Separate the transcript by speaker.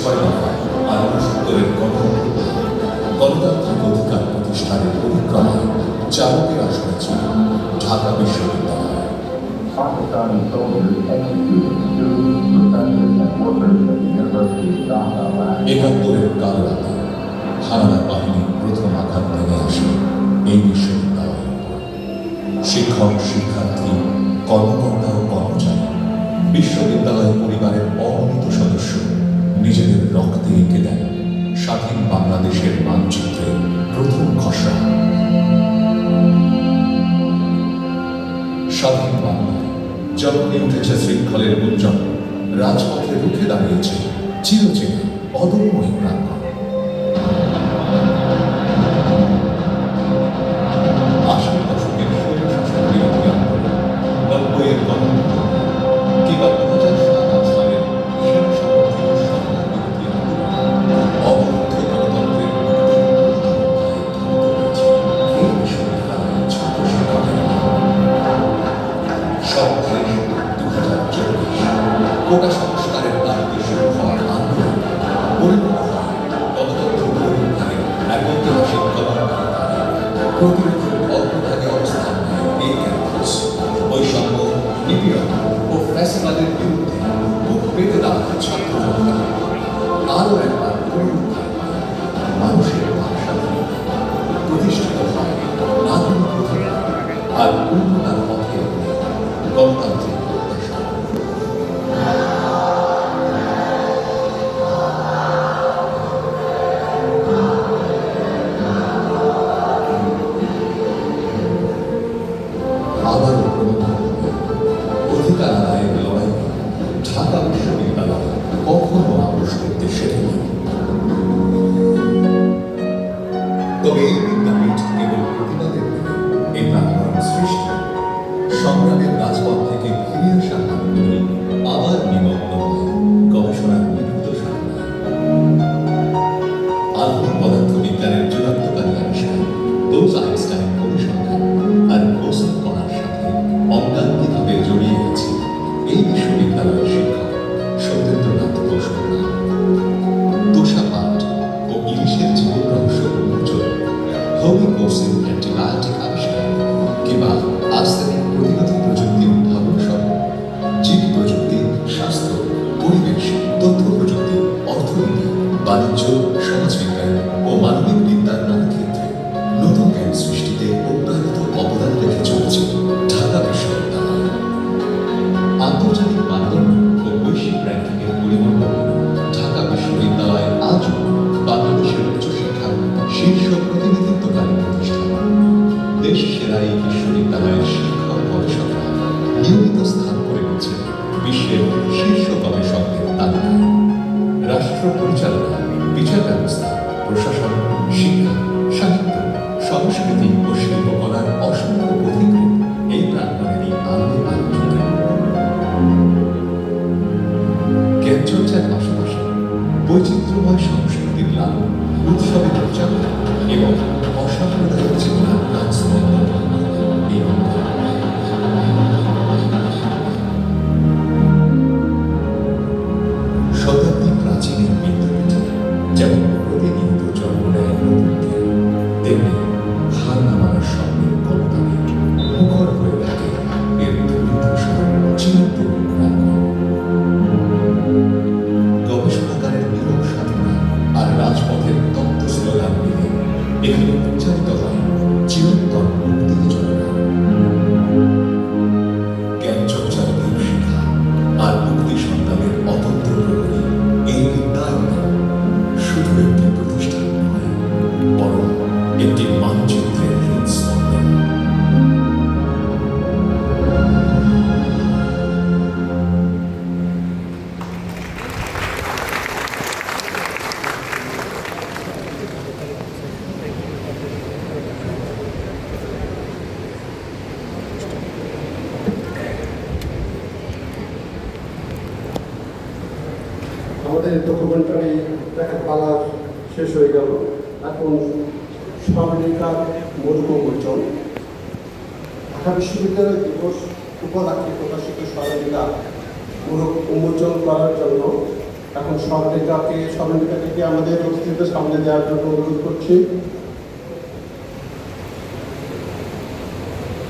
Speaker 1: 6 দফায় আর 69-এর গণতান্ত্রিক অধিকার প্রতিষ্ঠানের পরিক্রমায় চালকের আসনে ছিল ঢাকা বিশ্ববিদ্যালয়।
Speaker 2: Pakistani soldiers executed students, professors, and workers at the University of Dhaka last.
Speaker 1: 71-এর কাল রাতে হানাদার বাহিনীর প্রথম আঘাত নেমে আসে এই বিশ্ববিদ্যালয়ের উপর। শিক্ষক, শিক্ষার্থী, কর্মকর্তা ও কর্মচারী, বিশ্ববিদ্যালয় পরিবারের অগণিত সদস্য নিজেদের রক্তে এঁকে দেন স্বাধীন বাংলাদেশের মানচিত্রে প্রথম খসড়া। স্বাধীন বাংলায় যখনই উঠেছে শৃঙ্খলের গুঞ্জন, রাজপথে রুখে দাঁড়িয়েছে চিরচেনা অদম্য প্রাঙ্গণ। আশির দশকের স্বৈরশাসন বিরোধী আন্দোলন, 90-এর গণঅভ্যুত্থান কিংবা 2007 সালের সেনা সমর্থিত সরকার বিরোধী আন্দোলন, অবরুদ্ধ গণতন্ত্রের এই বিশ্ববিদ্যালয়ের ছাত্র শিক্ষকেরা। সর্বশেষ 2024 কোটা সংস্কারের দাবিতে শুরু হওয়ার আন্দোলন পরিণত হয় গণতন্ত্র পুনরুদ্ধারের এক ঐতিহাসিক কদম। প্রতিরোধের অগ্রভাগে অবস্থান নেয় এই ক্যাম্পাস। বৈষম্য, নিপীড়ন ও ফ্যাসিবাদের বিরুদ্ধে মুখ পেতে দেওয়া ছাত্র জনতা আরও একবার পুনরুদ্ধার হয় মানুষের ভাষাতে, প্রতিষ্ঠিত হয় নাগরিক অধিকার আর পূর্ণতার পথে গণতান্ত্রিক প্রত্যাশা। আবারও অধিকার আদায়ের লড়াই ঢাকা বিশ্ববিদ্যালয় কখনো আপোষ করতে শেখেনি। তবে এই বিদ্যাপীঠ কেবল প্রতিবাদের এই প্রাঙ্গণ সৃষ্টি, সংগ্রামের রাজপথ থেকে ফিরে আসা হাতগুলি আবার নিমগ্ন হয় গবেষণার নিভৃত সাধনায়। আধুনিক পদার্থবিজ্ঞানের যুগান্তকারী আবিষ্কার বোস-আইনস্টাইন পরিসংখ্যান আর বোসন কণার সাথে অঙ্গাঙ্গিভাবে জড়িয়ে গেছে এই বিশ্ববিদ্যালয়ের শিক্ষক সত্যেন্দ্রনাথ বসুনিয়া। তোষাপাট ও ইলিশের জীবন রহস্য উন্মোচন, হোমি কোর্সের অ্যান্টিবায়োটিক আবিষ্কার কিংবা আর্সেনিক প্রতিরোধী প্রযুক্তি উদ্ভাবন সহ জীবী প্রযুক্তি, স্বাস্থ্য, পরিবেশ, তথ্য প্রযুক্তি, অর্থনীতি, বাণিজ্য, সমাজবিজ্ঞান ও মানবিক বিদ্যার নানা ক্ষেত্রে নতুন জ্ঞান সৃষ্টিতে অব্যাহত অবদান রেখে চলেছে ঢাকা বিশ্ববিদ্যালয়। আন্তর্জাতিক মানদণ্ড ও বৈশ্বিক র্যাঙ্কিংয়ের পরিমণ্ডলে ঢাকা বিশ্ববিদ্যালয় আজও বাংলাদেশের উচ্চশিক্ষার শীর্ষ প্রতিনিধিত্বকারী প্রতিষ্ঠান। দেশ সেরা এই বিশ্ববিদ্যালয়ের শিক্ষক গবেষকরা নিয়মিত স্থান করে নিচ্ছে বিশ্বের শীর্ষ গবেষকদের তালিকায়। রাষ্ট্র পরিচালনা, বিচার ব্যবস্থা, প্রশাসন, শিক্ষা, সাহিত্য, সংস্কৃতি ও শিল্পকলার অসংখ্য অধিকার এই প্রাঙ্গণেরই আলোয় আলোকিত। জ্ঞানচর্চার পাশাপাশি বৈচিত্র্যময় সংস্কৃতির লালন, উৎসবের উদযাপন এবং অসাম্প্রদায়িক চেতনার প্রাণস্পন্দন এই অঙ্গন। শতাব্দী প্রাচীন এই বিদ্যাপীঠে যেমন প্রতিনিয়ত জন্ম নেয় নতুন জ্ঞান, তেমনি হার নামানোর স্বপ্নের গণতানে মুখর হয়ে থাকে এর ধূলিধূসর চিরতরুণ প্রাঙ্গণ। গবেষণাগারের নীরব সাধনা আর রাজপথের তত্ত্ব স্লোগান মিলে এখানে উচ্চারিত হয় চিরন্তন মুক্তির জন্য। জ্ঞানচর্চার দীপশিখা আর মুক্তি সংগ্রামের অতন্ত্র প্রহরী এই বিদ্যায়তন শুধু একটি প্রতিষ্ঠান নয়, বরং একটি মানচিত্রের হৃদস্পন্দন।
Speaker 3: আমাদের ডকুমেন্টারি দেখা পালা শেষ হয়ে গেল। এখন সমাবেশিকার মধুক উন্মোচন। ঢাকা বিশ্ববিদ্যালয় দিবস উপলক্ষে প্রকাশিত সমাবেশিকা মূলক উন্মোচন করার জন্য এখন স্মরণিকাকে আমাদের অতিথিদের সামনে দেওয়ার জন্য অনুরোধ করছি।